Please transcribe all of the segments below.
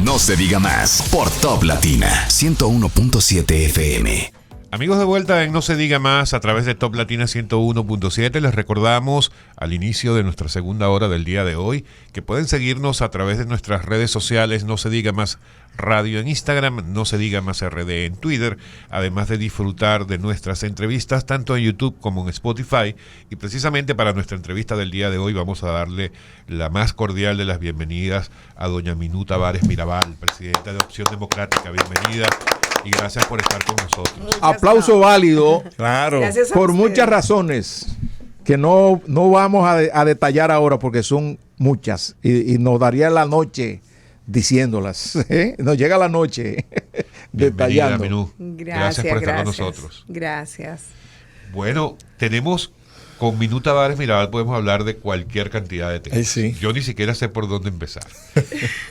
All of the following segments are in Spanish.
No se diga más por Top Latina 101.7 FM. Amigos, de vuelta en No se diga más a través de Top Latina 101.7. Les recordamos al inicio de nuestra segunda hora del día de hoy que pueden seguirnos a través de nuestras redes sociales No se diga más radio en Instagram, No se diga más RD en Twitter, además de disfrutar de nuestras entrevistas tanto en YouTube como en Spotify. Y precisamente para nuestra entrevista del día de hoy vamos a darle la más cordial de las bienvenidas a doña Minú Tavares Mirabal, presidenta de Opción Democrática. Bienvenida. Y gracias por estar con nosotros. Aplauso válido, claro, por muchas razones que no vamos a detallar ahora porque son muchas y nos daría la noche diciéndolas. Nos llega la noche detallando. Minú. Gracias por estar con nosotros. Gracias. Bueno, tenemos con Minú Tavares Mirabal podemos hablar de cualquier cantidad de temas. Sí. Yo ni siquiera sé por dónde empezar.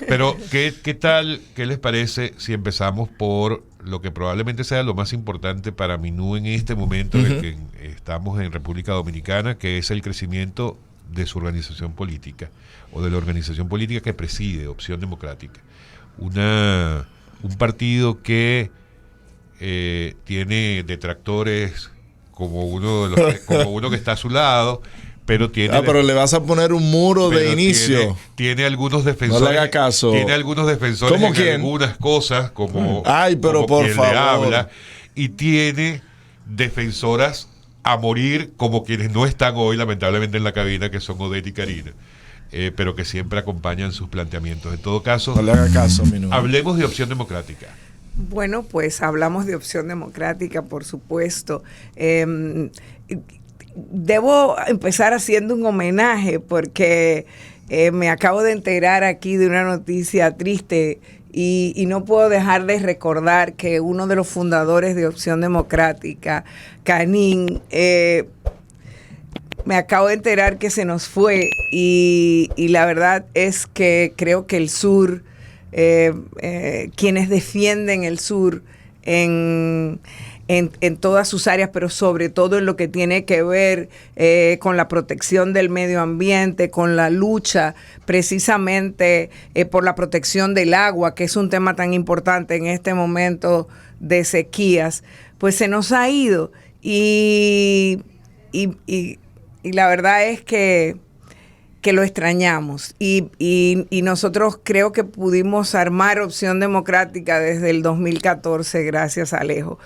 Pero, ¿qué tal, qué les parece si empezamos por lo que probablemente sea lo más importante para Minú en este momento en el que estamos en República Dominicana, que es el crecimiento de su organización política, o de la organización política que preside Opción Democrática? Un partido que tiene detractores como uno que está a su lado, pero tiene pero le vas a poner un muro de inicio. Tiene algunos defensores. No le haga caso. Tiene algunos defensores ¿Cómo en quién? algunas cosas, como pero por quien favor. le habla, y tiene defensoras a morir, como quienes no están hoy lamentablemente en la cabina, que son Odette y Karina, pero que siempre acompañan sus planteamientos. En todo caso, no le haga caso, Minú. Hablemos de Opción Democrática. Bueno, pues hablamos de Opción Democrática, por supuesto. Debo empezar haciendo un homenaje porque me acabo de enterar aquí de una noticia triste y no puedo dejar de recordar que uno de los fundadores de Opción Democrática, Canín, me acabo de enterar que se nos fue y la verdad es que creo que el sur, quienes defienden el sur en todas sus áreas, pero sobre todo en lo que tiene que ver con la protección del medio ambiente, con la lucha precisamente por la protección del agua, que es un tema tan importante en este momento de sequías, pues se nos ha ido y la verdad es que lo extrañamos y nosotros creo que pudimos armar Opción Democrática desde el 2014 gracias a Alejo.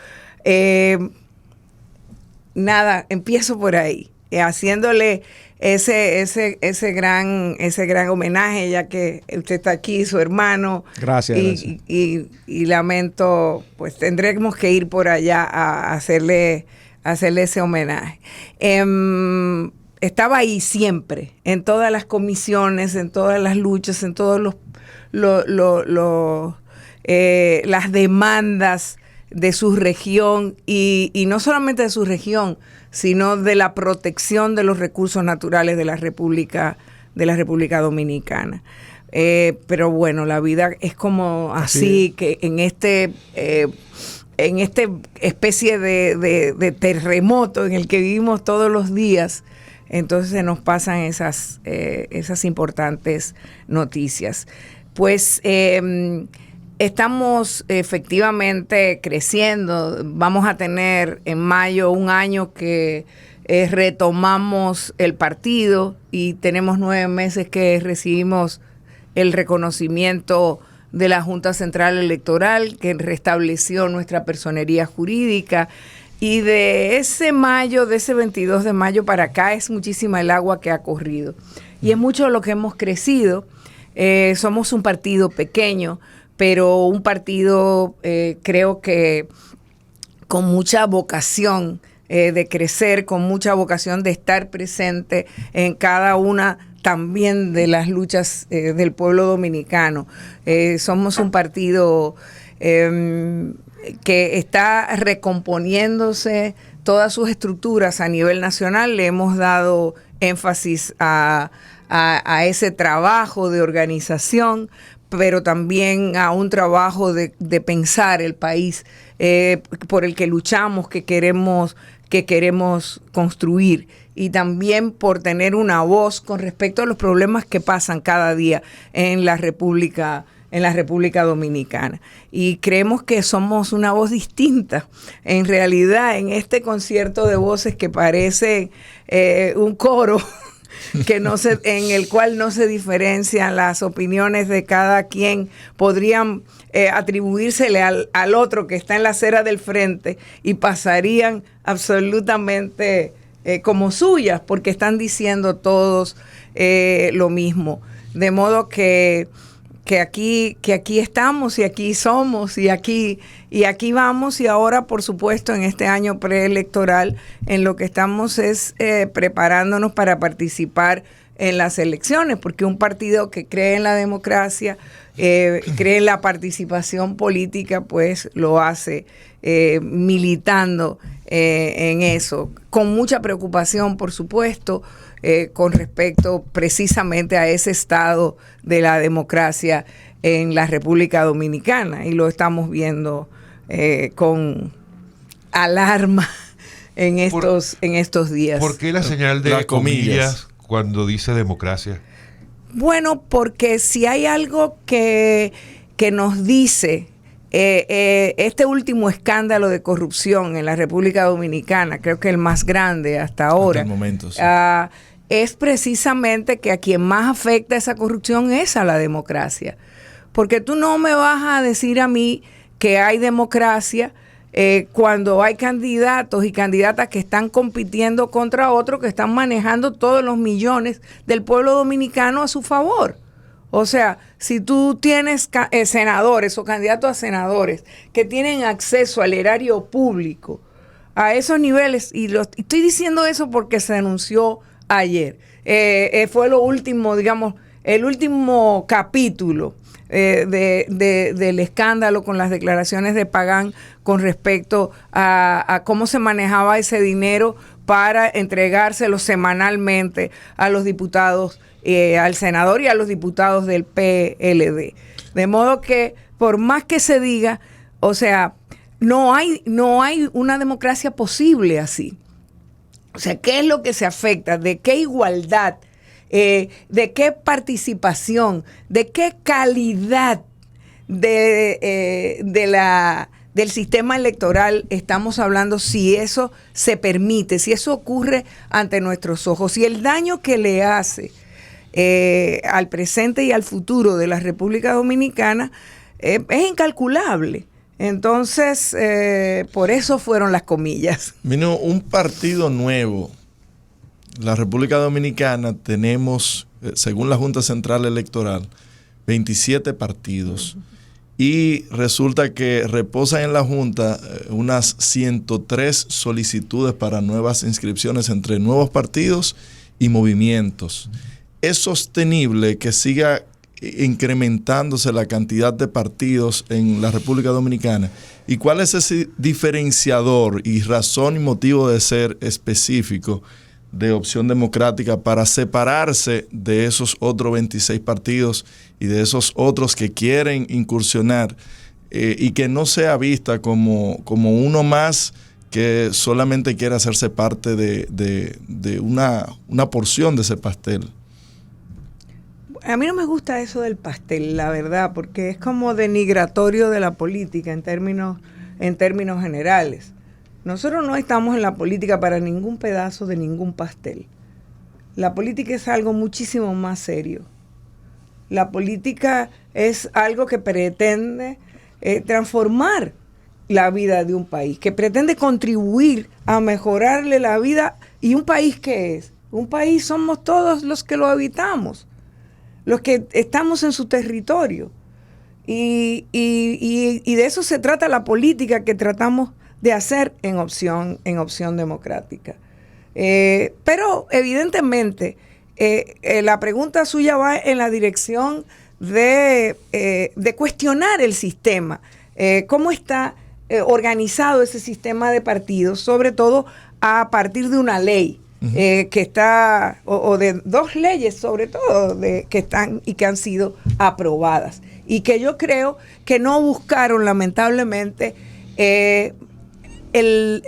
Empiezo por ahí, haciéndole ese gran homenaje, ya que usted está aquí, su hermano. Gracias. Y lamento, pues tendremos que ir por allá a hacerle ese homenaje. Estaba ahí siempre, en todas las comisiones, en todas las luchas, en todos las demandas de su región y no solamente de su región, sino de la protección de los recursos naturales de la República Dominicana. Pero bueno, la vida es como así, que en esta especie de terremoto en el que vivimos todos los días, entonces se nos pasan esas importantes noticias. Pues estamos efectivamente creciendo. Vamos a tener en mayo un año que retomamos el partido y tenemos 9 meses que recibimos el reconocimiento de la Junta Central Electoral, que restableció nuestra personería jurídica. Y de ese 22 de mayo para acá es muchísima el agua que ha corrido. Y es mucho lo que hemos crecido. Somos un partido pequeño, pero un partido creo que con mucha vocación de crecer, con mucha vocación de estar presente en cada una también de las luchas del pueblo dominicano. Somos un partido que está recomponiéndose todas sus estructuras a nivel nacional. Le hemos dado énfasis a ese trabajo de organización, pero también a un trabajo de pensar el país por el que luchamos, que queremos construir, y también por tener una voz con respecto a los problemas que pasan cada día en la República en la República Dominicana. Y creemos que somos una voz distinta. En realidad, en este concierto de voces que parece un coro, en el cual no se diferencian las opiniones de cada quien, podrían atribuírsele al otro que está en la acera del frente y pasarían absolutamente como suyas, porque están diciendo todos lo mismo. De modo que aquí estamos y aquí somos y aquí vamos, y ahora, por supuesto, en este año preelectoral, en lo que estamos es preparándonos para participar en las elecciones, porque un partido que cree en la democracia, cree en la participación política, pues lo hace militando en eso, con mucha preocupación, por supuesto, con respecto precisamente a ese estado de la democracia en la República Dominicana, y lo estamos viendo con alarma en estos días. ¿Por qué la señal de comillas cuando dice democracia? Bueno, porque si hay algo que nos dice este último escándalo de corrupción en la República Dominicana, creo que el más grande hasta ahora, hasta el momento, sí. Es precisamente que a quien más afecta esa corrupción es a la democracia. Porque tú no me vas a decir a mí que hay democracia cuando hay candidatos y candidatas que están compitiendo contra otros que están manejando todos los millones del pueblo dominicano a su favor. O sea, si tú tienes senadores o candidatos a senadores que tienen acceso al erario público a esos niveles, y estoy diciendo eso porque se anunció ayer, fue lo último, digamos, el último capítulo del escándalo con las declaraciones de Pagán con respecto a cómo se manejaba ese dinero para entregárselo semanalmente a los diputados, al senador y a los diputados del PLD. De modo que, por más que se diga, o sea, no hay una democracia posible así. O sea, ¿qué es lo que se afecta? ¿De qué igualdad? ¿De qué participación? ¿De qué calidad del sistema electoral estamos hablando, si eso se permite, si eso ocurre ante nuestros ojos? Y el daño que le hace al presente y al futuro de la República Dominicana es incalculable. Entonces, por eso fueron las comillas. Vino un partido nuevo. La República Dominicana tenemos, según la Junta Central Electoral, 27 partidos. Y resulta que reposan en la Junta unas 103 solicitudes para nuevas inscripciones entre nuevos partidos y movimientos. ¿Es sostenible que siga incrementándose la cantidad de partidos en la República Dominicana? ¿Y cuál es ese diferenciador y razón y motivo de ser específico de Opción Democrática para separarse de esos otros 26 partidos y de esos otros que quieren incursionar y que no sea vista como uno más que solamente quiere hacerse parte de una porción de ese pastel? A mí no me gusta eso del pastel, la verdad, porque es como denigratorio de la política en términos generales. Nosotros no estamos en la política para ningún pedazo de ningún pastel. La política es algo muchísimo más serio. La política es algo que pretende transformar la vida de un país, que pretende contribuir a mejorarle la vida. ¿Y un país qué es? Un país somos todos los que lo habitamos, los que estamos en su territorio. Y de eso se trata la política que tratamos de hacer en Opción Democrática. Pero evidentemente la pregunta suya va en la dirección de cuestionar el sistema, cómo está organizado ese sistema de partidos, sobre todo a partir de una ley que está, o de dos leyes sobre todo, que están y que han sido aprobadas, y que yo creo que no buscaron lamentablemente el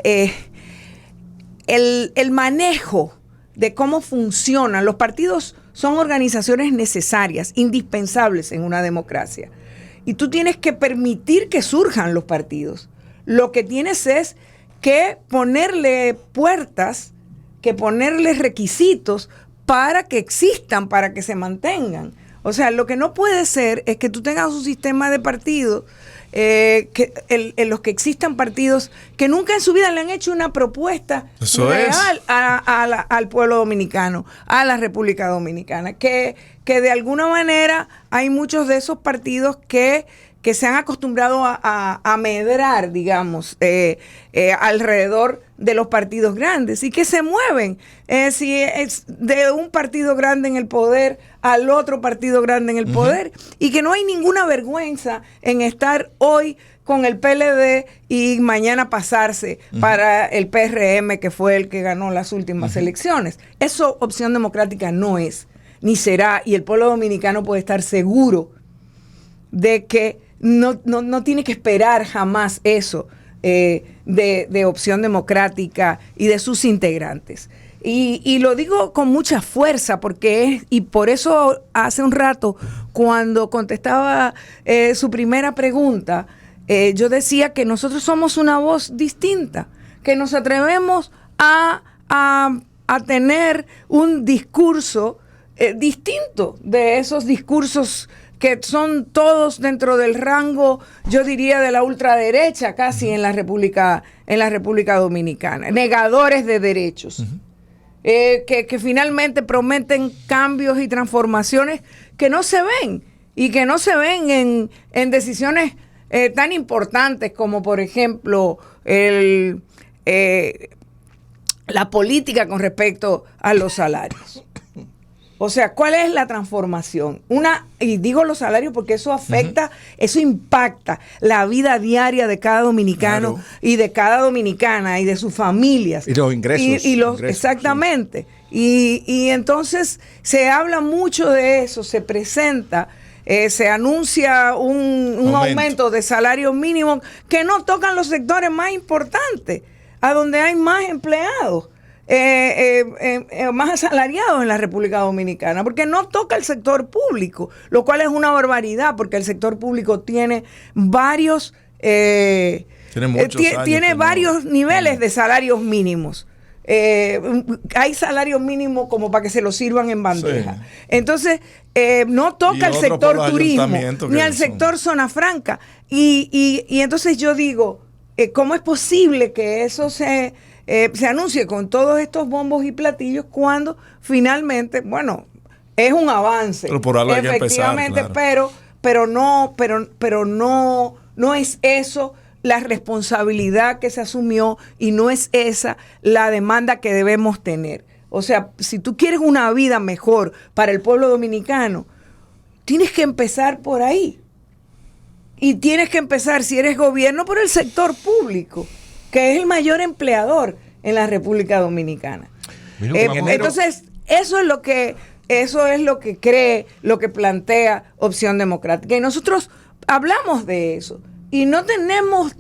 manejo de cómo funcionan. Los partidos son organizaciones necesarias, indispensables en una democracia. Y tú tienes que permitir que surjan los partidos. Lo que tienes es que ponerle puertas, que ponerle requisitos para que existan, para que se mantengan. O sea, lo que no puede ser es que tú tengas un sistema de partidos, en los que existan partidos que nunca en su vida le han hecho una propuesta real al pueblo dominicano, a la República Dominicana, que de alguna manera hay muchos de esos partidos que se han acostumbrado a medrar, digamos, alrededor de los partidos grandes y que se mueven si es de un partido grande en el poder al otro partido grande en el poder, y que no hay ninguna vergüenza en estar hoy con el PLD y mañana pasarse para el PRM, que fue el que ganó las últimas elecciones. Eso Opción Democrática no es, ni será, y el pueblo dominicano puede estar seguro de que no tiene que esperar jamás eso de Opción Democrática y de sus integrantes. Y lo digo con mucha fuerza y por eso hace un rato, cuando contestaba su primera pregunta, yo decía que nosotros somos una voz distinta, que nos atrevemos a tener un discurso distinto de esos discursos que son todos dentro del rango, yo diría, de la ultraderecha casi en la República Dominicana, negadores de derechos, que finalmente prometen cambios y transformaciones que no se ven, y que no se ven en decisiones tan importantes como, por ejemplo, la política con respecto a los salarios. O sea, ¿cuál es la transformación? Y digo los salarios porque eso afecta, eso impacta la vida diaria de cada dominicano, claro, y de cada dominicana y de sus familias. Y los ingresos. Exactamente. Sí. Y entonces se habla mucho de eso, se presenta, se anuncia un aumento de salario mínimo que no tocan los sectores más importantes, a donde hay más empleados. Más asalariados en la República Dominicana, porque no toca el sector público, lo cual es una barbaridad, porque el sector público tiene varios tiene varios niveles de salarios mínimos. Hay salarios mínimos como para que se los sirvan en bandeja. Sí. Entonces, no toca el sector turismo, ni al sector zona franca. Y entonces yo digo, ¿cómo es posible que eso se anuncie con todos estos bombos y platillos cuando finalmente, bueno, es un avance? Pero por algo hay que empezar, claro. pero no es eso la responsabilidad que se asumió, y no es esa la demanda que debemos tener. O sea, si tú quieres una vida mejor para el pueblo dominicano, tienes que empezar por ahí. Y tienes que empezar, si eres gobierno, por el sector público, que es el mayor empleador en la República Dominicana. Entonces, eso es lo que cree, lo que plantea Opción Democrática. Y nosotros hablamos de eso. Y no tenemos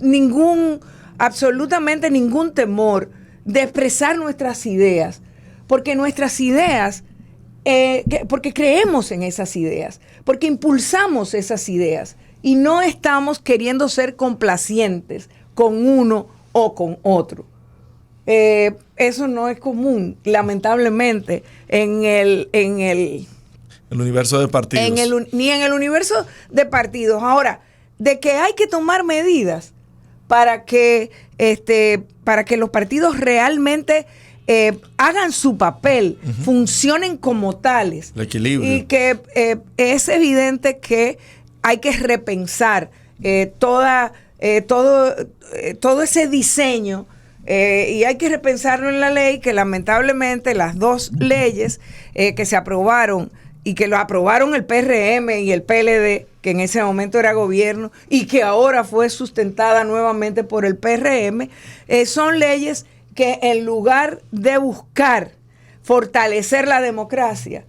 absolutamente ningún temor de expresar nuestras ideas, porque nuestras ideas, porque creemos en esas ideas, porque impulsamos esas ideas, y no estamos queriendo ser complacientes con uno o con otro. Eso no es común, lamentablemente, en el universo de partidos. Ni en el universo de partidos. Ahora, de que hay que tomar medidas para que los partidos realmente hagan su papel, funcionen como tales. El equilibrio. Y que es evidente que hay que repensar todo ese diseño, y hay que repensarlo en la ley, que lamentablemente las dos leyes que se aprobaron, y que lo aprobaron el PRM y el PLD, que en ese momento era gobierno, y que ahora fue sustentada nuevamente por el PRM, son leyes que, en lugar de buscar fortalecer la democracia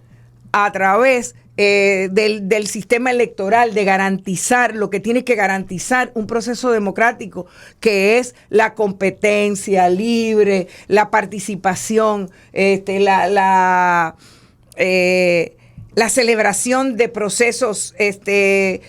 a través del sistema electoral, de garantizar lo que tiene que garantizar un proceso democrático, que es la competencia libre, la participación, la celebración de procesos en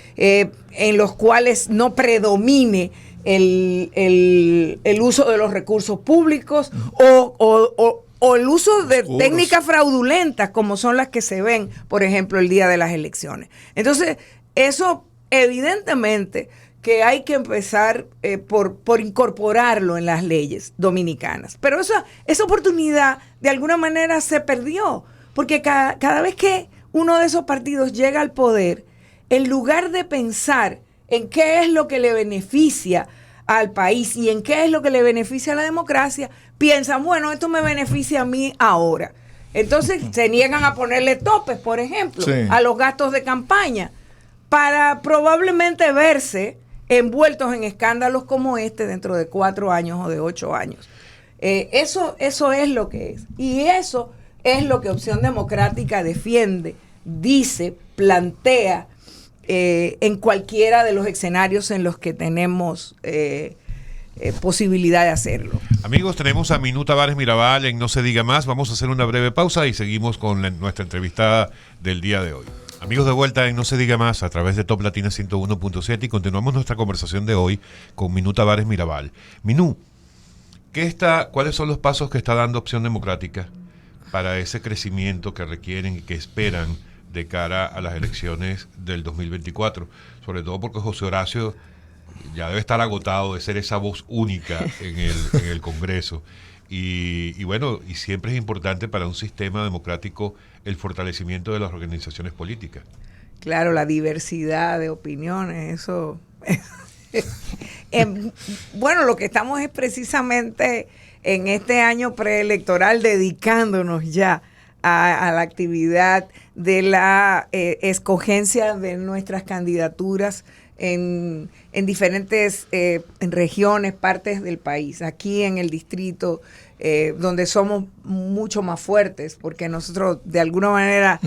los cuales no predomine el uso de los recursos públicos o el uso de técnicas fraudulentas como son las que se ven, por ejemplo, el día de las elecciones. Entonces, eso evidentemente que hay que empezar por incorporarlo en las leyes dominicanas. Pero esa oportunidad de alguna manera se perdió, porque cada vez que uno de esos partidos llega al poder, en lugar de pensar en qué es lo que le beneficia al país y en qué es lo que le beneficia a la democracia, piensan, bueno, esto me beneficia a mí ahora. Entonces se niegan a ponerle topes, por ejemplo, a los gastos de campaña, para probablemente verse envueltos en escándalos como este dentro de 4 años o de 8 años. Eso es lo que es. Y eso es lo que Opción Democrática defiende, dice, plantea en cualquiera de los escenarios en los que tenemos posibilidad de hacerlo. Amigos, tenemos a Minú Tavares Mirabal en No Se Diga Más. Vamos a hacer una breve pausa y seguimos con nuestra entrevistada del día de hoy. Amigos, de vuelta en No Se Diga Más a través de Top Latina 101.7 y continuamos nuestra conversación de hoy con Minú Tavares Mirabal. Minú, ¿cuáles son los pasos que está dando Opción Democrática para ese crecimiento que requieren y que esperan de cara a las elecciones del 2024? Sobre todo porque José Horacio ya debe estar agotado de ser esa voz única en el Congreso. Y bueno, y siempre es importante para un sistema democrático el fortalecimiento de las organizaciones políticas. Claro, la diversidad de opiniones, eso. Bueno, lo que estamos es precisamente en este año preelectoral dedicándonos ya a la actividad de la escogencia de nuestras candidaturas en diferentes en regiones, partes del país. Aquí en el distrito, donde somos mucho más fuertes, porque nosotros de alguna manera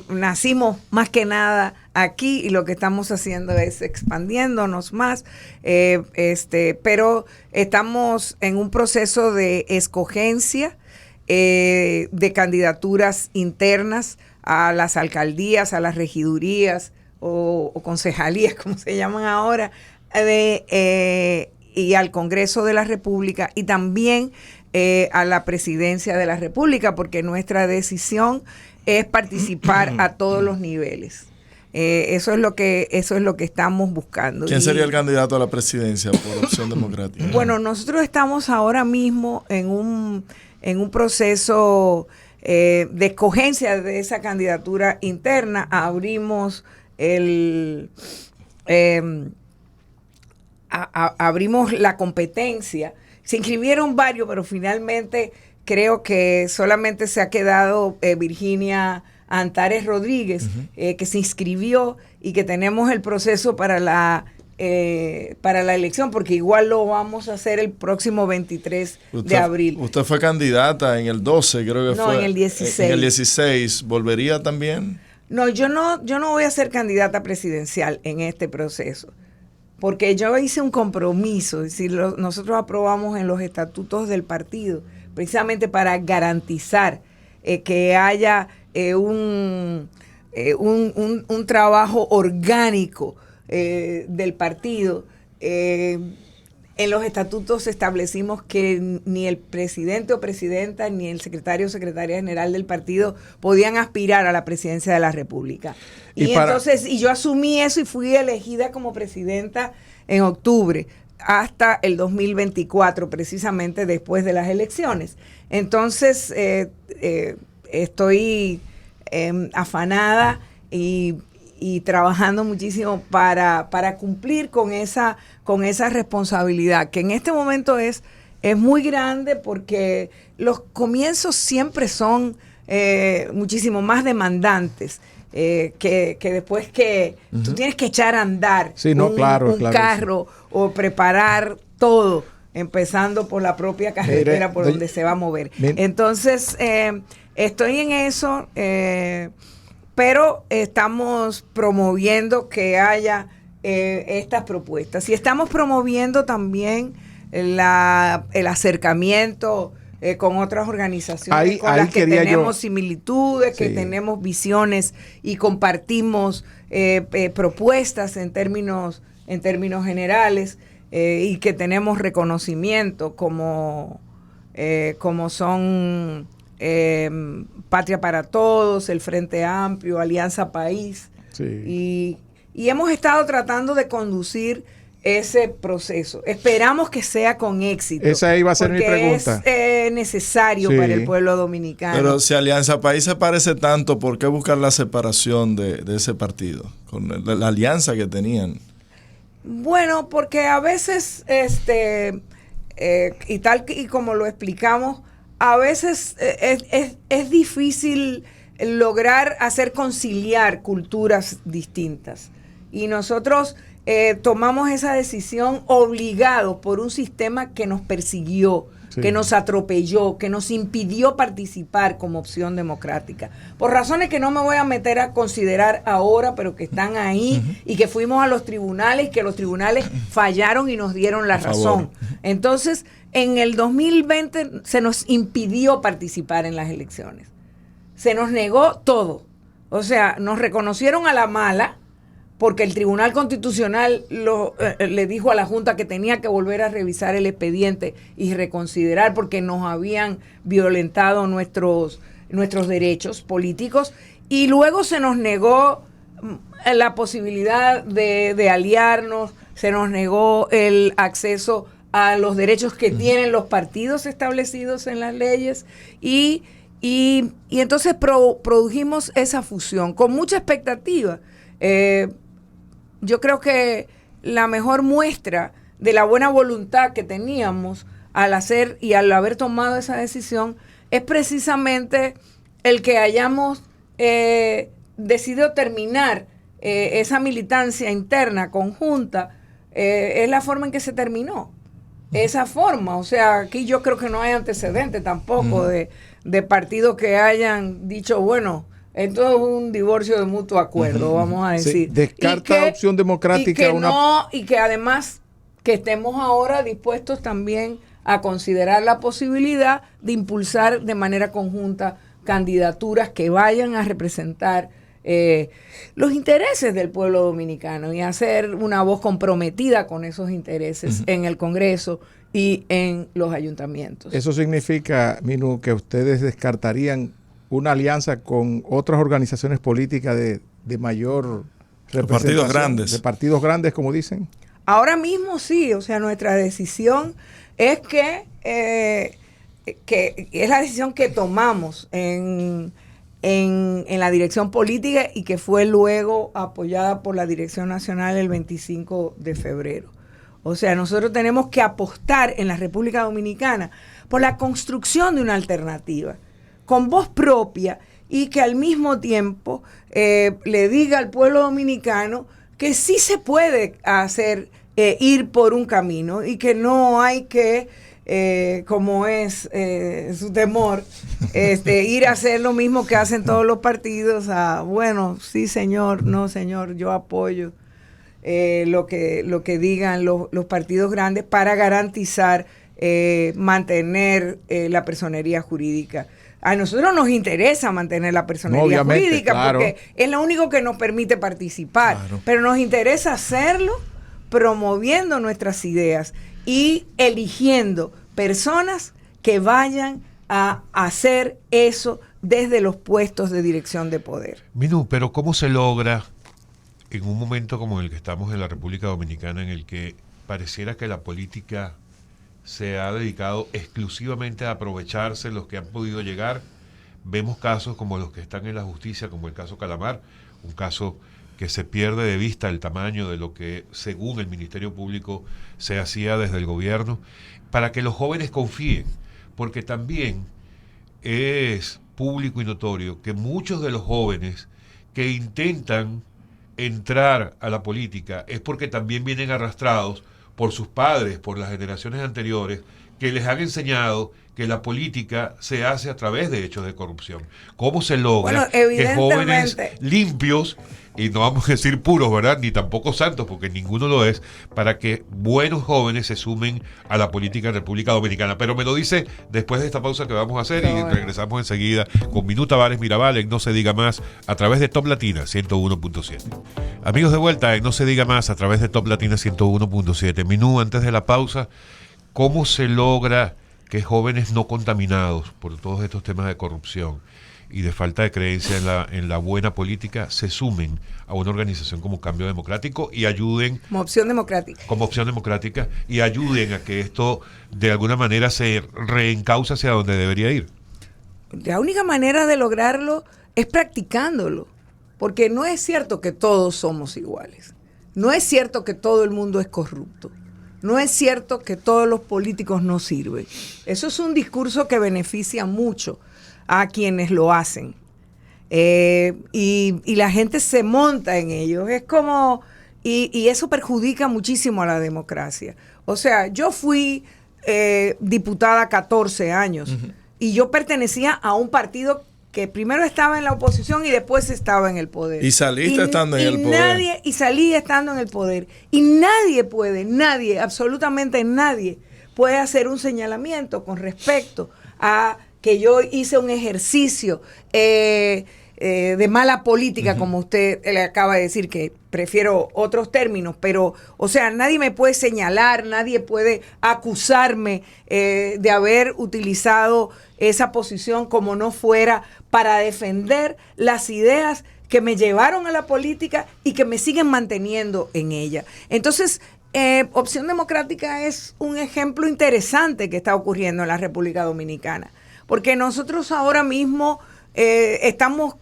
nacimos más que nada aquí y lo que estamos haciendo es expandiéndonos más, pero estamos en un proceso de escogencia de candidaturas internas a las alcaldías, a las regidurías o concejalías, como se llaman ahora, y al Congreso de la República y también a la Presidencia de la República, porque nuestra decisión es participar a todos los niveles. Eso es lo que estamos buscando. ¿Quién sería el candidato a la presidencia por Opción Democrática? Bueno, nosotros estamos ahora mismo en un proceso de escogencia de esa candidatura interna. Abrimos abrimos la competencia. Se inscribieron varios, pero finalmente creo que solamente se ha quedado Virginia Antares Rodríguez, que se inscribió y que tenemos el proceso para la elección, porque igual lo vamos a hacer el próximo 23 de abril. Usted fue candidata en el 12, creo que fue. No, en el 16. En el 16, ¿volvería también? No, yo no voy a ser candidata presidencial en este proceso, porque yo hice un compromiso, es decir, nosotros aprobamos en los estatutos del partido, precisamente para garantizar que haya un trabajo orgánico del partido. En los estatutos establecimos que ni el presidente o presidenta ni el secretario o secretaria general del partido podían aspirar a la presidencia de la República. Y yo asumí eso y fui elegida como presidenta en octubre hasta el 2024, precisamente después de las elecciones. Entonces, estoy afanada y trabajando muchísimo para cumplir con esa responsabilidad, que en este momento es muy grande, porque los comienzos siempre son muchísimo más demandantes que después que tú tienes que echar a andar un carro o preparar todo, empezando por la propia carretera por donde se va a mover. Entonces, estoy en eso, pero estamos promoviendo que haya estas propuestas. Y estamos promoviendo también el acercamiento con otras organizaciones Ahí con las que quería tenemos yo- similitudes, que Sí. tenemos visiones y compartimos propuestas en términos generales, y que tenemos reconocimiento como son Patria para Todos, el Frente Amplio, Alianza País. Sí. Y hemos estado tratando de conducir ese proceso. Esperamos que sea con éxito. Esa iba a ser mi porque pregunta. es necesario Sí. para el pueblo dominicano. Pero si Alianza País se parece tanto, ¿por qué buscar la separación de ese partido? Con la alianza que tenían. Bueno, porque a veces, y tal y como lo explicamos, a veces es difícil lograr hacer conciliar culturas distintas. Y nosotros tomamos esa decisión obligados por un sistema que nos persiguió, Sí. que nos atropelló, que nos impidió participar como opción democrática. Por razones que no me voy a meter a considerar ahora, pero que están ahí, y que fuimos a los tribunales, que los tribunales fallaron y nos dieron la razón. Entonces, en el 2020 se nos impidió participar en las elecciones. Se nos negó todo. O sea, nos reconocieron a la mala, porque el Tribunal Constitucional le dijo a la Junta que tenía que volver a revisar el expediente y reconsiderar, porque nos habían violentado nuestros derechos políticos, y luego se nos negó la posibilidad de aliarnos, se nos negó el acceso a los derechos que tienen los partidos establecidos en las leyes, y entonces produjimos esa fusión con mucha expectativa. Yo creo que la mejor muestra de la buena voluntad que teníamos al hacer y al haber tomado esa decisión es precisamente el que hayamos decidido terminar esa militancia interna conjunta. Es la forma en que se terminó. Esa forma, o sea, aquí yo creo que no hay antecedente tampoco de partidos que hayan dicho, bueno, esto es un divorcio de mutuo acuerdo, vamos a decir. Sí, descarta opción democrática y que además que estemos ahora dispuestos también a considerar la posibilidad de impulsar de manera conjunta candidaturas que vayan a representar los intereses del pueblo dominicano y hacer una voz comprometida con esos intereses en el Congreso y en los ayuntamientos. Eso significa, Minu, que ustedes descartarían una alianza con otras organizaciones políticas de mayor representación. Partidos grandes. De partidos grandes, como dicen. Ahora mismo sí, o sea, nuestra decisión es que es la decisión que tomamos en la dirección política y que fue luego apoyada por la Dirección Nacional el 25 de febrero. O sea, nosotros tenemos que apostar en la República Dominicana por la construcción de una alternativa con voz propia y que al mismo tiempo le diga al pueblo dominicano que sí se puede hacer, ir por un camino y que no hay que, como es su temor, ir a hacer lo mismo que hacen todos los partidos, bueno, sí señor, no señor, yo apoyo lo que digan los partidos grandes para garantizar mantener la personería jurídica. A nosotros nos interesa mantener la personería jurídica, claro, porque es lo único que nos permite participar, claro, pero nos interesa hacerlo promoviendo nuestras ideas y eligiendo personas que vayan a hacer eso desde los puestos de dirección de poder. Minu, pero ¿cómo se logra en un momento como el que estamos en la República Dominicana, en el que pareciera que la política se ha dedicado exclusivamente a aprovecharse los que han podido llegar? Vemos casos como los que están en la justicia, como el caso Calamar, un caso que se pierde de vista el tamaño de lo que, según el Ministerio Público, se hacía desde el gobierno, para que los jóvenes confíen, porque también es público y notorio que muchos de los jóvenes que intentan entrar a la política es porque también vienen arrastrados por sus padres, por las generaciones anteriores, que les han enseñado que la política se hace a través de hechos de corrupción. ¿Cómo se logra que jóvenes limpios, y no vamos a decir puros, ¿verdad? Ni tampoco santos, porque ninguno lo es, para que buenos jóvenes se sumen a la política en República Dominicana? Pero me lo dice después de esta pausa que vamos a hacer y regresamos enseguida con Minuta Vares Mirabal en No Se Diga Más a través de Top Latina 101.7. Amigos, de vuelta en No Se Diga Más a través de Top Latina 101.7. Minú, antes de la pausa, ¿cómo se logra que jóvenes no contaminados por todos estos temas de corrupción y de falta de creencia en la buena política se sumen a una organización como Cambio Democrático y ayuden como opción democrática y ayuden a que esto de alguna manera se reencauce hacia donde debería ir? La única manera de lograrlo es practicándolo, porque no es cierto que todos somos iguales, no es cierto que todo el mundo es corrupto. No es cierto que todos los políticos no sirven. Eso es un discurso que beneficia mucho a quienes lo hacen. Y la gente se monta en ellos. Es como... Y eso perjudica muchísimo a la democracia. O sea, yo fui diputada 14 años y yo pertenecía a un partido que primero estaba en la oposición y después estaba en el poder. Y saliste estando en el poder. Y salí estando en el poder. Y nadie, absolutamente nadie, puede hacer un señalamiento con respecto a que yo hice un ejercicio de mala política, como usted le acaba de decir, que prefiero otros términos, pero, o sea, nadie me puede señalar, nadie puede acusarme de haber utilizado esa posición como no fuera para defender las ideas que me llevaron a la política y que me siguen manteniendo en ella. Entonces, Opción Democrática es un ejemplo interesante que está ocurriendo en la República Dominicana, porque nosotros ahora mismo estamos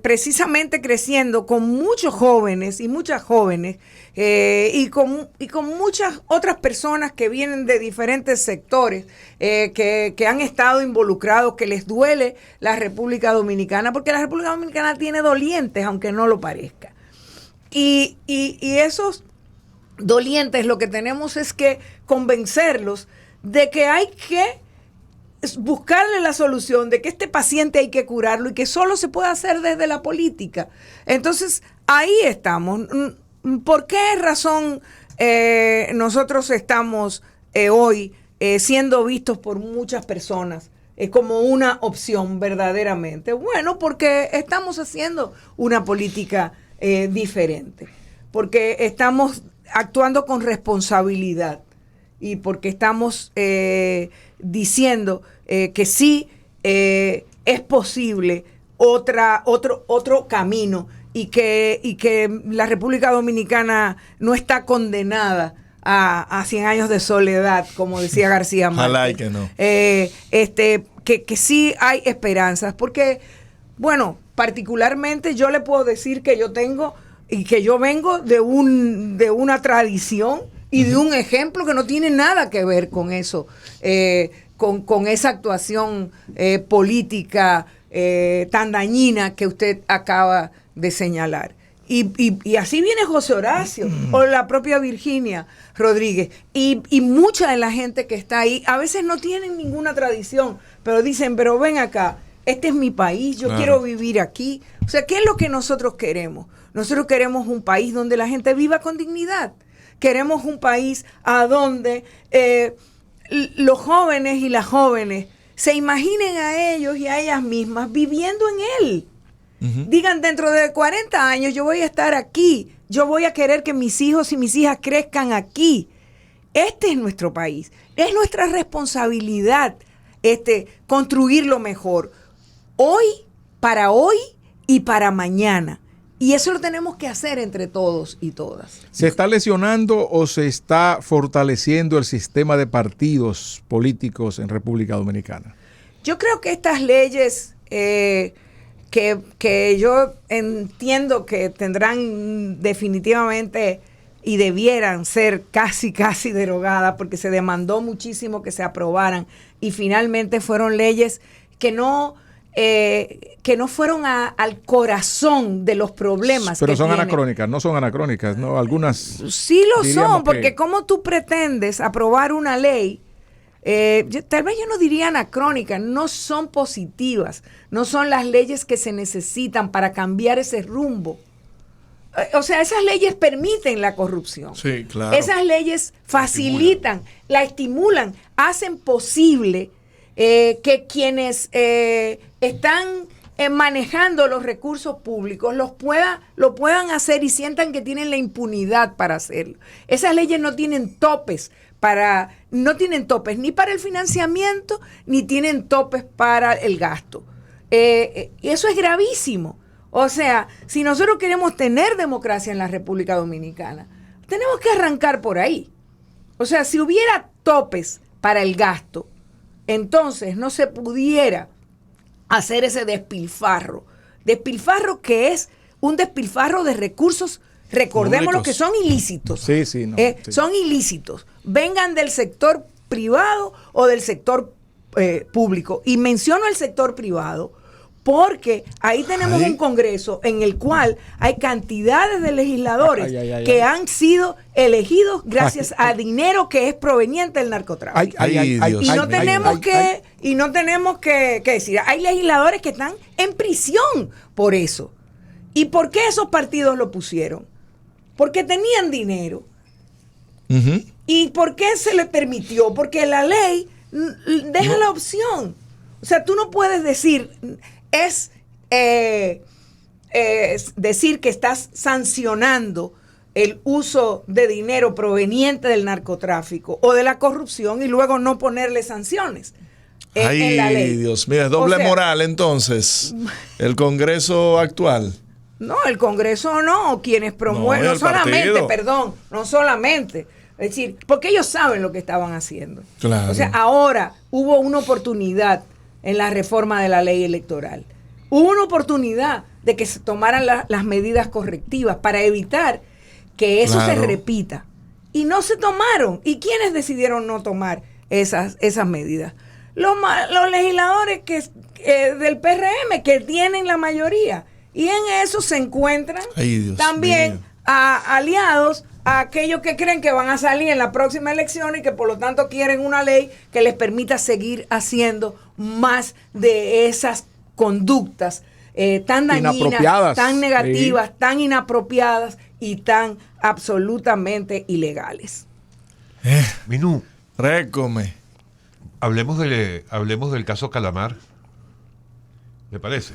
precisamente creciendo con muchos jóvenes y muchas jóvenes y con muchas otras personas que vienen de diferentes sectores que han estado involucrados, que les duele la República Dominicana, porque la República Dominicana tiene dolientes, aunque no lo parezca. Y esos dolientes lo que tenemos es que convencerlos de que hay que buscarle la solución, de que este paciente hay que curarlo y que solo se puede hacer desde la política. Entonces, ahí estamos. ¿Por qué razón nosotros estamos hoy siendo vistos por muchas personas como una opción verdaderamente? Bueno, porque estamos haciendo una política diferente, porque estamos actuando con responsabilidad y porque estamos diciendo que sí es posible otro camino y que la República Dominicana no está condenada a 100 años de soledad, como decía García Márquez. Ojalá y que no. Que sí hay esperanzas, porque, bueno, particularmente yo le puedo decir que yo tengo y que yo vengo de una tradición y de un ejemplo que no tiene nada que ver con eso, con esa actuación política tan dañina que usted acaba de señalar. Y así viene José Horacio o la propia Virginia Rodríguez y mucha de la gente que está ahí. A veces no tienen ninguna tradición, pero dicen, pero ven acá, este es mi país, yo quiero vivir aquí. O sea, ¿qué es lo que nosotros queremos? Nosotros queremos un país donde la gente viva con dignidad. Queremos un país a donde los jóvenes y las jóvenes se imaginen a ellos y a ellas mismas viviendo en él. Digan, dentro de 40 años yo voy a estar aquí, yo voy a querer que mis hijos y mis hijas crezcan aquí. Este es nuestro país, es nuestra responsabilidad construirlo mejor, hoy y para mañana. Y eso lo tenemos que hacer entre todos y todas. ¿Se está lesionando o se está fortaleciendo el sistema de partidos políticos en República Dominicana? Yo creo que estas leyes que yo entiendo que tendrán definitivamente y debieran ser casi derogadas, porque se demandó muchísimo que se aprobaran y finalmente fueron leyes que no fueron al corazón de los problemas. Pero son anacrónicas, no son anacrónicas, ¿no? Algunas sí lo son, porque ¿cómo tú pretendes aprobar una ley tal vez yo no diría anacrónicas, no son positivas, no son las leyes que se necesitan para cambiar ese rumbo. O sea, esas leyes permiten la corrupción. Sí, claro. Esas leyes facilitan, la estimulan, hacen posible que quienes están manejando los recursos públicos lo puedan hacer y sientan que tienen la impunidad para hacerlo. Esas leyes no tienen topes ni para el financiamiento, ni tienen topes para el gasto. Y eso es gravísimo. O sea, si nosotros queremos tener democracia en la República Dominicana, tenemos que arrancar por ahí. O sea, si hubiera topes para el gasto, entonces no se pudiera hacer ese despilfarro que es un despilfarro de recursos, recordemos que son ilícitos. Sí. Son ilícitos, vengan del sector privado o del sector público. Y menciono el sector privado porque ahí tenemos un Congreso en el cual hay cantidades de legisladores que han sido elegidos gracias a dinero que es proveniente del narcotráfico. Y no tenemos que decir, hay legisladores que están en prisión por eso. ¿Y por qué esos partidos lo pusieron? Porque tenían dinero. Uh-huh. ¿Y por qué se les permitió? Porque la ley deja la opción. O sea, tú no puedes decir... Es decir que estás sancionando el uso de dinero proveniente del narcotráfico o de la corrupción y luego no ponerle sanciones en la ley. Dios mío, es doble moral entonces. El Congreso actual. No, el Congreso no, quienes promueven, no solamente. Es decir, porque ellos saben lo que estaban haciendo. Claro. O sea, ahora hubo una oportunidad en la reforma de la ley electoral. Hubo una oportunidad de que se tomaran las medidas correctivas para evitar que eso se repita. Y no se tomaron. ¿Y quiénes decidieron no tomar esas medidas? Los legisladores del PRM, que tienen la mayoría. Y en eso se encuentran también aliados a aquellos que creen que van a salir en la próxima elección y que por lo tanto quieren una ley que les permita seguir haciendo más de esas conductas tan dañinas, tan negativas, tan inapropiadas y tan absolutamente ilegales. Minú, récome. Hablemos del caso Calamar. ¿Le parece?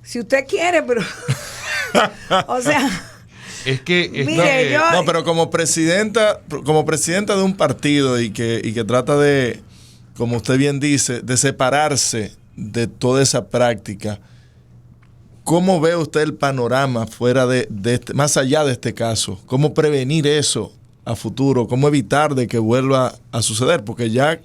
Si usted quiere, pero... o sea... Es que mire, no, pero como presidenta de un partido y que trata de, como usted bien dice, de separarse de toda esa práctica, ¿cómo ve usted el panorama fuera de más allá de este caso? ¿Cómo prevenir eso a futuro? ¿Cómo evitar de que vuelva a suceder? Porque ya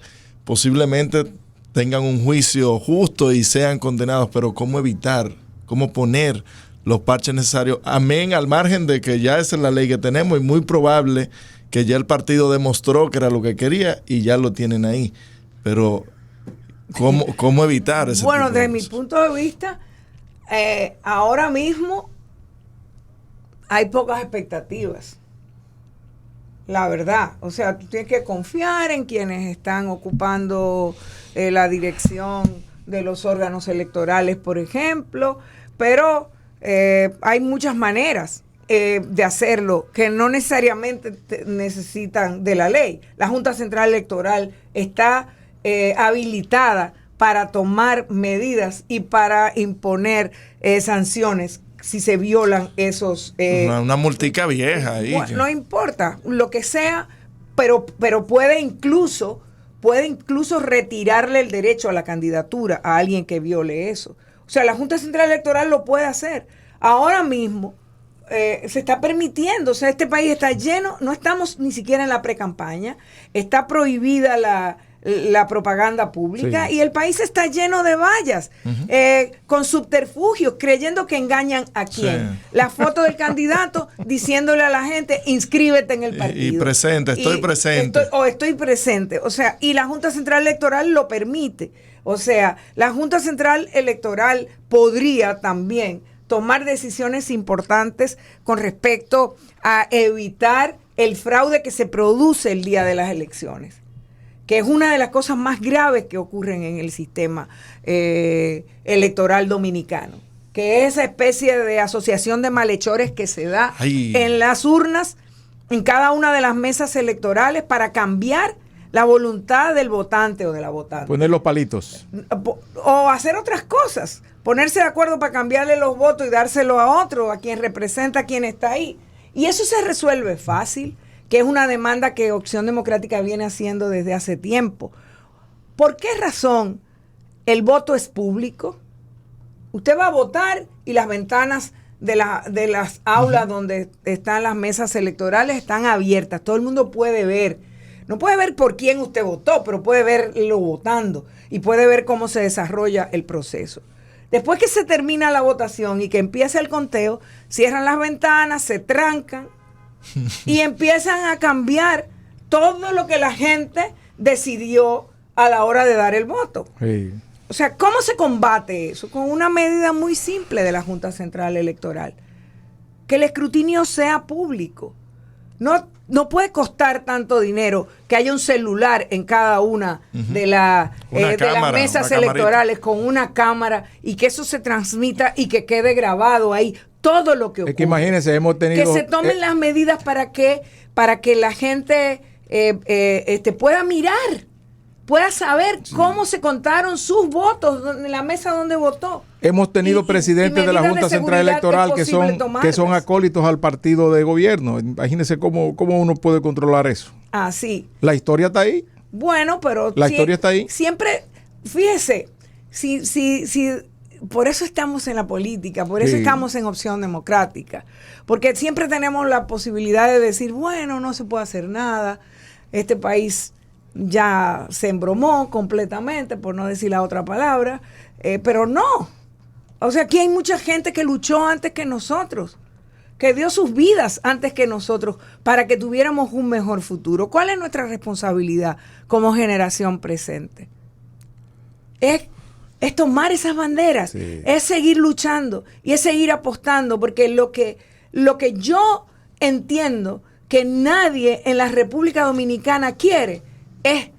posiblemente tengan un juicio justo y sean condenados, pero ¿cómo evitar? ¿Cómo poner los parches necesarios? Amén, al margen de que ya esa es la ley que tenemos y muy probable que ya el partido demostró que era lo que quería y ya lo tienen ahí. Pero ¿cómo evitar ese tipo de desde mi cosas? punto de vista, ahora mismo hay pocas expectativas. La verdad. O sea, tú tienes que confiar en quienes están ocupando la dirección de los órganos electorales, por ejemplo, pero hay muchas maneras de hacerlo que no necesariamente necesitan de la ley. La Junta Central Electoral está habilitada para tomar medidas y para imponer sanciones si se violan esos... una multica vieja ahí. Bueno, no importa, lo que sea, pero puede incluso retirarle el derecho a la candidatura a alguien que viole eso. O sea, la Junta Central Electoral lo puede hacer. Ahora mismo se está permitiendo, o sea, este país está lleno, no estamos ni siquiera en la precampaña, está prohibida la propaganda pública, sí, y el país está lleno de vallas, con subterfugios, creyendo que engañan a quién. Sí. La foto del candidato diciéndole a la gente, inscríbete en el partido. Y presente, estoy presente. Estoy presente. O sea, y la Junta Central Electoral lo permite. O sea, la Junta Central Electoral podría también tomar decisiones importantes con respecto a evitar el fraude que se produce el día de las elecciones. que es una de las cosas más graves que ocurren en el sistema electoral dominicano, que es esa especie de asociación de malhechores que se da en las urnas, en cada una de las mesas electorales, para cambiar la voluntad del votante o de la votante. Poner los palitos. O hacer otras cosas, ponerse de acuerdo para cambiarle los votos y dárselo a otro, a quien representa a quien está ahí. Y eso se resuelve fácil, que es una demanda que Opción Democrática viene haciendo desde hace tiempo. ¿Por qué razón el voto es público? Usted va a votar y las ventanas de las aulas donde están las mesas electorales están abiertas. Todo el mundo puede ver. No puede ver por quién usted votó, pero puede verlo votando y puede ver cómo se desarrolla el proceso. Después que se termina la votación y que empieza el conteo, cierran las ventanas, se trancan y empiezan a cambiar todo lo que la gente decidió a la hora de dar el voto. Sí. O sea, ¿cómo se combate eso? Con una medida muy simple de la Junta Central Electoral. Que el escrutinio sea público. No puede costar tanto dinero que haya un celular en cada una de las mesas electorales con una cámara y que eso se transmita y que quede grabado ahí todo lo que ocurre. Es que imagínense, hemos tenido... Que se tomen las medidas para que la gente pueda mirar, pueda saber cómo se contaron sus votos en la mesa donde votó. Hemos tenido presidentes de la Junta Central Electoral que son acólitos al partido de gobierno. Imagínense cómo uno puede controlar eso. Ah, sí. La historia está ahí. Bueno, pero... La historia está ahí. Siempre, fíjese, si por eso estamos en la política, por eso estamos en Opción Democrática. Porque siempre tenemos la posibilidad de decir, bueno, no se puede hacer nada. Este país ya se embromó completamente, por no decir la otra palabra. Pero no. O sea, aquí hay mucha gente que luchó antes que nosotros, que dio sus vidas antes que nosotros para que tuviéramos un mejor futuro. ¿Cuál es nuestra responsabilidad como generación presente? Es tomar esas banderas, es seguir luchando y es seguir apostando, porque lo que yo entiendo que nadie en la República Dominicana quiere es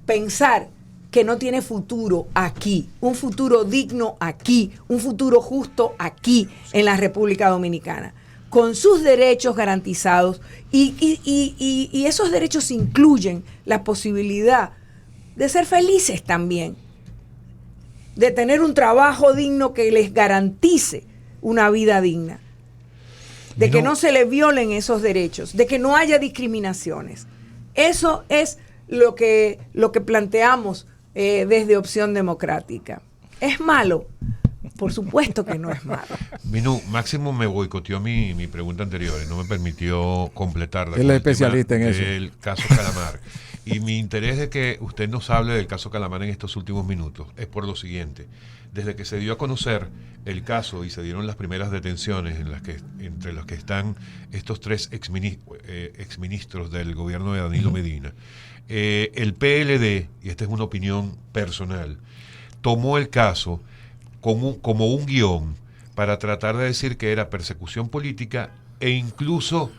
pensar que no tiene futuro aquí, un futuro digno aquí, un futuro justo aquí en la República Dominicana, con sus derechos garantizados y esos derechos incluyen la posibilidad de ser felices también, de tener un trabajo digno que les garantice una vida digna, de que no se les violen esos derechos, de que no haya discriminaciones. Eso es lo que planteamos desde Opción Democrática. ¿Es malo? Por supuesto que no es malo. Minú, Máximo me boicoteó mi pregunta anterior y no me permitió completarla. Él es especialista en eso. El caso Calamar. Y mi interés de que usted nos hable del caso Calamar en estos últimos minutos es por lo siguiente. Desde que se dio a conocer el caso y se dieron las primeras detenciones entre los que están estos tres exministros del gobierno de Danilo Medina, el PLD, y esta es una opinión personal, tomó el caso como un guión para tratar de decir que era persecución política e incluso,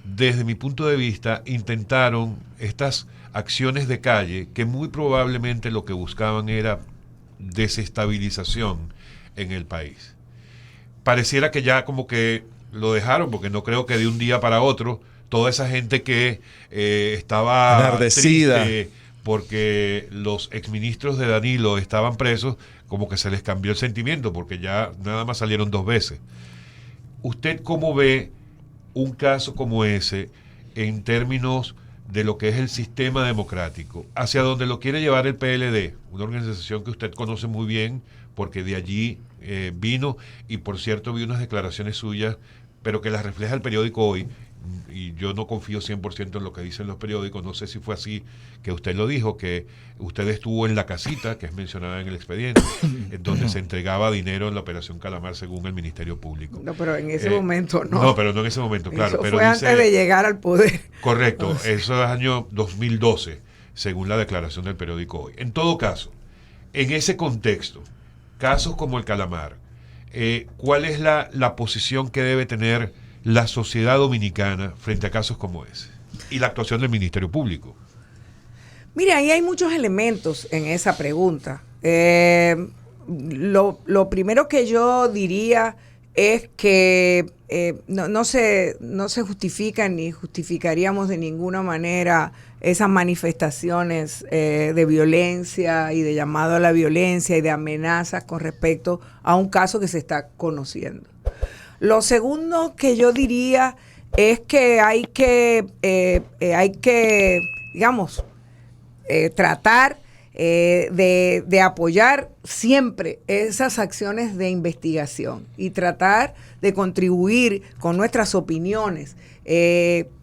desde mi punto de vista, intentaron estas acciones de calle que muy probablemente lo que buscaban era desestabilización en el país. Pareciera que ya como que lo dejaron, porque no creo que de un día para otro toda esa gente que estaba enardecida triste porque los exministros de Danilo estaban presos, como que se les cambió el sentimiento, porque ya nada más salieron 2 veces. ¿Usted cómo ve un caso como ese en términos de lo que es el sistema democrático, hacia donde lo quiere llevar el PLD, una organización que usted conoce muy bien, porque de allí vino, y por cierto vi unas declaraciones suyas, pero que las refleja el periódico Hoy, y yo no confío 100% en lo que dicen los periódicos, no sé si fue así que usted lo dijo, que usted estuvo en la casita, que es mencionada en el expediente, en donde se entregaba dinero en la Operación Calamar según el Ministerio Público. No, pero en ese momento no. No, pero no en ese momento, claro. Eso pero fue antes de llegar al poder. Correcto, eso es año 2012, según la declaración del periódico Hoy. En todo caso, en ese contexto, casos como el Calamar, ¿cuál es la posición que debe tener la sociedad dominicana frente a casos como ese? Y la actuación del Ministerio Público. Mira, ahí hay muchos elementos en esa pregunta. Lo primero que yo diría es que no se justifican ni justificaríamos de ninguna manera esas manifestaciones de violencia y de llamado a la violencia y de amenazas con respecto a un caso que se está conociendo. Lo segundo que yo diría es que hay que digamos, tratar de apoyar siempre esas acciones de investigación y tratar de contribuir con nuestras opiniones,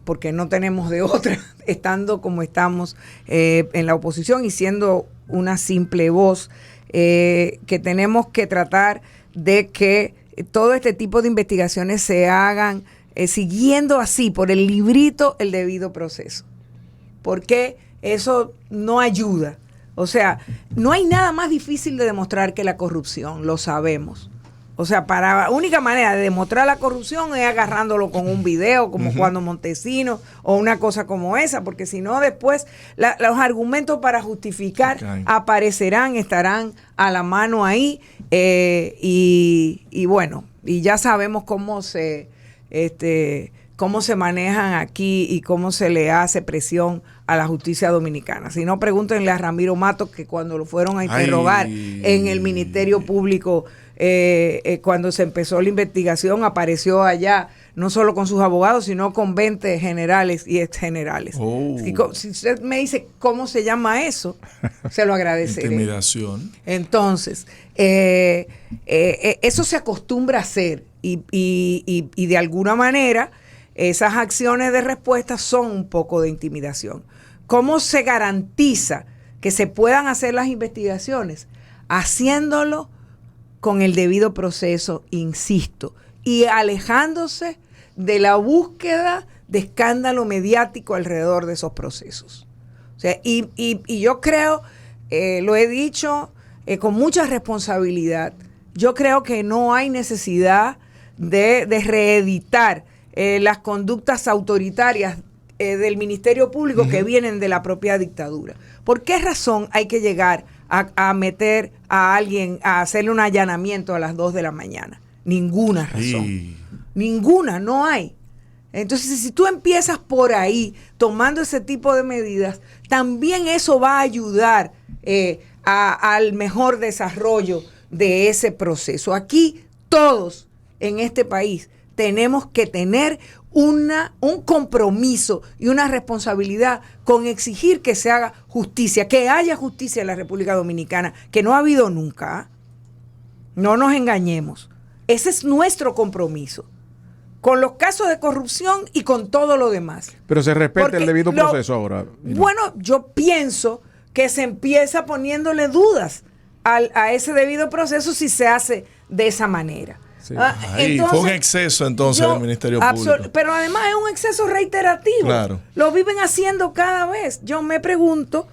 porque no tenemos de otra, estando como estamos en la oposición y siendo una simple voz, que tenemos que tratar de que todo este tipo de investigaciones se hagan siguiendo así, por el librito, el debido proceso. Porque eso no ayuda. O sea, no hay nada más difícil de demostrar que la corrupción, lo sabemos. O sea, la única manera de demostrar la corrupción es agarrándolo con un video, como cuando Montesinos, o una cosa como esa, porque si no después los argumentos para justificar aparecerán, estarán a la mano ahí, y bueno, y ya sabemos cómo se manejan aquí y cómo se le hace presión a la justicia dominicana. Si no, pregúntenle a Ramiro Matos, que cuando lo fueron a interrogar en el Ministerio Público, cuando se empezó la investigación, apareció allá, no solo con sus abogados, sino con 20 generales y exgenerales. Si usted me dice cómo se llama eso, se lo agradeceré. Intimidación. Entonces, eso se acostumbra a hacer y de alguna manera esas acciones de respuesta son un poco de intimidación. ¿Cómo se garantiza que se puedan hacer las investigaciones? Haciéndolo con el debido proceso, insisto, y alejándose de la búsqueda de escándalo mediático alrededor de esos procesos. O sea, y yo creo, lo he dicho con mucha responsabilidad, yo creo que no hay necesidad de reeditar las conductas autoritarias del Ministerio Público que vienen de la propia dictadura. ¿Por qué razón hay que llegar a meter a alguien, a hacerle un allanamiento a las 2 de la mañana? Ninguna razón. Ninguna, no hay. Entonces, si tú empiezas por ahí, tomando ese tipo de medidas, también eso va a ayudar al mejor desarrollo de ese proceso. Aquí todos en este país tenemos que tener un compromiso y una responsabilidad con exigir que se haga justicia, que haya justicia en la República Dominicana, que no ha habido nunca. No nos engañemos. Ese es nuestro compromiso, con los casos de corrupción y con todo lo demás. Pero se respeta el debido proceso ahora. Bueno, yo pienso que se empieza poniéndole dudas a ese debido proceso si se hace de esa manera. Sí. Entonces, fue un exceso entonces del Ministerio Público. Pero además es un exceso reiterativo. Claro. Lo viven haciendo cada vez. Yo me pregunto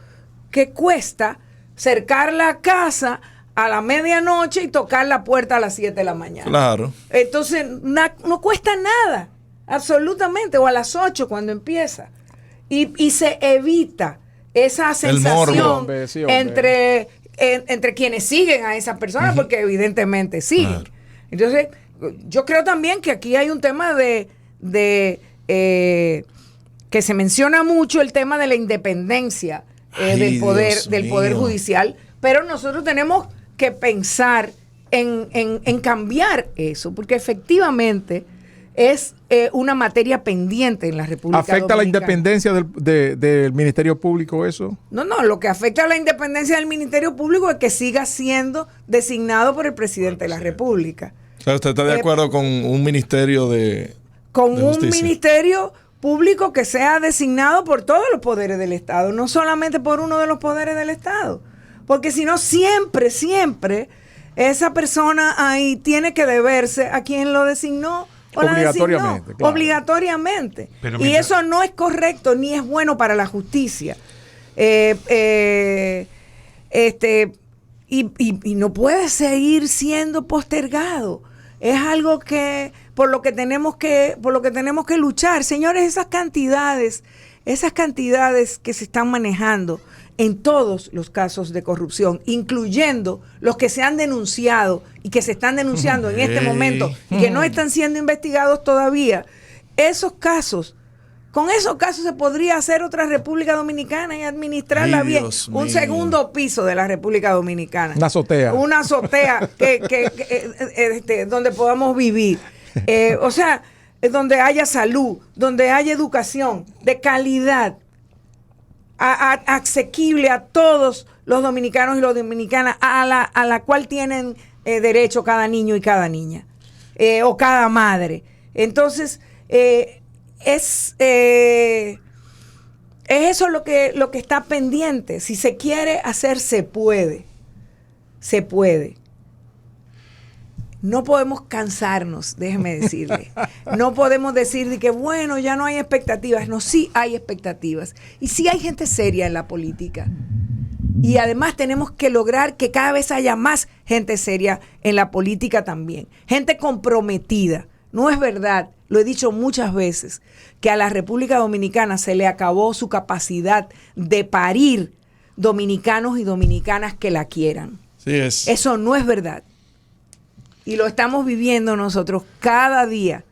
qué cuesta cercar la casa a la medianoche y tocar la puerta a las 7 de la mañana. Claro. Entonces no cuesta nada, absolutamente, o a las 8 cuando empieza. Y se evita esa sensación entre quienes siguen a esas personas, porque evidentemente siguen. Claro. Entonces, yo creo también que aquí hay un tema de que se menciona mucho, el tema de la independencia del poder judicial, pero nosotros tenemos que pensar en cambiar eso, porque efectivamente es una materia pendiente en la República Dominicana. ¿Afecta la independencia del Ministerio Público eso? No, lo que afecta a la independencia del Ministerio Público es que siga siendo designado por el presidente de la República. O sea, ¿usted está de acuerdo con un ministerio de un ministerio público que sea designado por todos los poderes del Estado, no solamente por uno de los poderes del Estado? Porque si no, siempre esa persona ahí tiene que deberse a quien lo designó. Obligatoriamente. Claro. Obligatoriamente. Y eso no es correcto ni es bueno para la justicia. Y no puede seguir siendo postergado. Es algo que por lo que tenemos que luchar. Señores, esas cantidades esas cantidades que se están manejando en todos los casos de corrupción, incluyendo los que se han denunciado y que se están denunciando en este momento y que no están siendo investigados todavía, con esos casos se podría hacer otra República Dominicana y administrarla bien. Un segundo piso de la República Dominicana. Una azotea. Una azotea donde podamos vivir. O sea, donde haya salud, donde haya educación de calidad, asequible a todos los dominicanos y las dominicanas, a la cual tienen derecho cada niño y cada niña, o cada madre. Entonces, es eso lo que está pendiente. Si se quiere hacer, se puede. Se puede. No podemos cansarnos, déjeme decirle. No podemos decir de que, bueno, ya no hay expectativas. No, sí hay expectativas. Y sí hay gente seria en la política. Y además tenemos que lograr que cada vez haya más gente seria en la política también. Gente comprometida. No es verdad, lo he dicho muchas veces, que a la República Dominicana se le acabó su capacidad de parir dominicanos y dominicanas que la quieran. Sí es. Eso no es verdad. Y lo estamos viviendo nosotros cada día.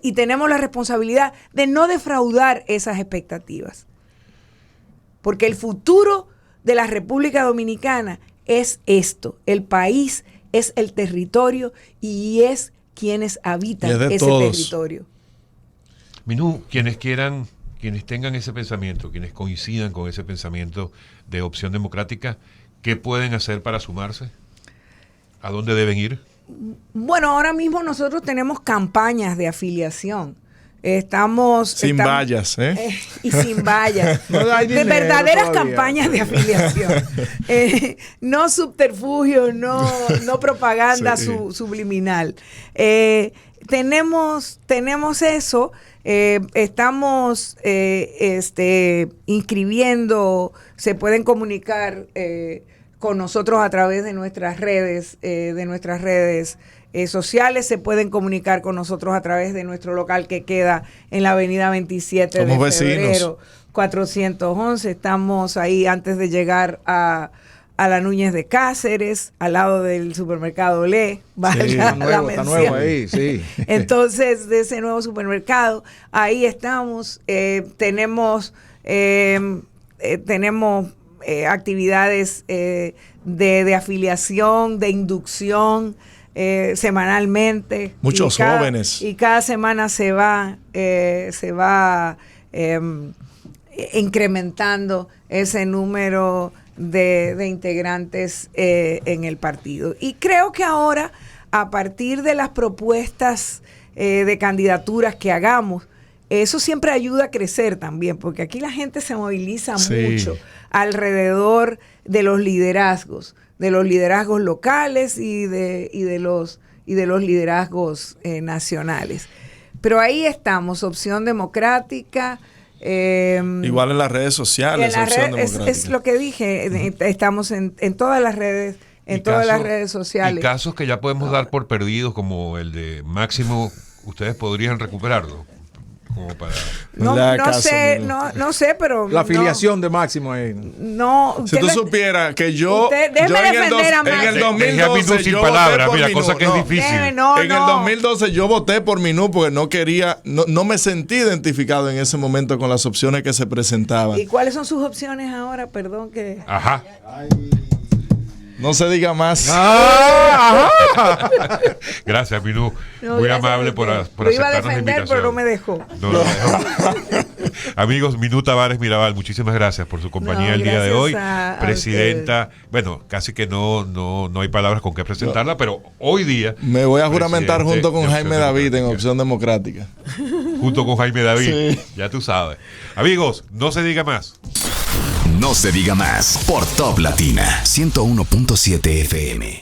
Y tenemos la responsabilidad de no defraudar esas expectativas. Porque el futuro de la República Dominicana es esto. El país es el territorio y es quienes habitan ese territorio. Minú, quienes tengan ese pensamiento, quienes coincidan con ese pensamiento de Opción Democrática, ¿qué pueden hacer para sumarse? ¿A dónde deben ir? Bueno, ahora mismo nosotros tenemos campañas de afiliación. Estamos sin vallas, y sin vallas. No hay de dinero verdaderas todavía. Campañas de afiliación. No subterfugio, no propaganda subliminal. Tenemos eso. Estamos inscribiendo, se pueden comunicar con nosotros a través de nuestras redes, sociales, se pueden comunicar con nosotros a través de nuestro local que queda en la avenida 27 Somos de febrero, vecinos. 411. Estamos ahí antes de llegar a la Núñez de Cáceres, al lado del supermercado Olé. Está nuevo ahí, sí. Entonces, de ese nuevo supermercado, ahí estamos. Tenemos actividades de afiliación, de inducción, semanalmente. Muchos jóvenes. Y cada semana se va incrementando ese número de integrantes en el partido. Y creo que ahora, a partir de las propuestas de candidaturas que hagamos, eso siempre ayuda a crecer también, porque aquí la gente se moviliza mucho alrededor de los liderazgos locales y de los liderazgos nacionales. Pero ahí estamos, Opción Democrática. Igual en las redes sociales. Es lo que dije, estamos en todas las redes, las redes sociales. Y casos que ya podemos dar por perdidos, como el de Máximo, ¿ustedes podrían recuperarlo? Como para... No sé, pero... La afiliación de Máximo ahí. No. Si tú supieras que yo en el 2012 sin yo palabras, voté por mira, Minú. cosa que es difícil. En el 2012 yo voté por Minú porque no me sentí identificado en ese momento con las opciones que se presentaban. ¿Y cuáles son sus opciones ahora? Perdón que... Ajá. No se diga más. Gracias, Minú. Muy amable por aceptarnos lo iba a la defender, invitación. pero no me dejó. No. Amigos, Minú Tavares Mirabal, muchísimas gracias por su compañía el día de hoy. Presidenta, bueno, casi que no hay palabras con qué presentarla, pero hoy día... Me voy a juramentar junto con de Jaime Opción David en Democrática. Opción Democrática. Junto con Jaime David, Sí. ya tú sabes. Amigos, no se diga más. No se diga más por Top Latina 101.7 FM.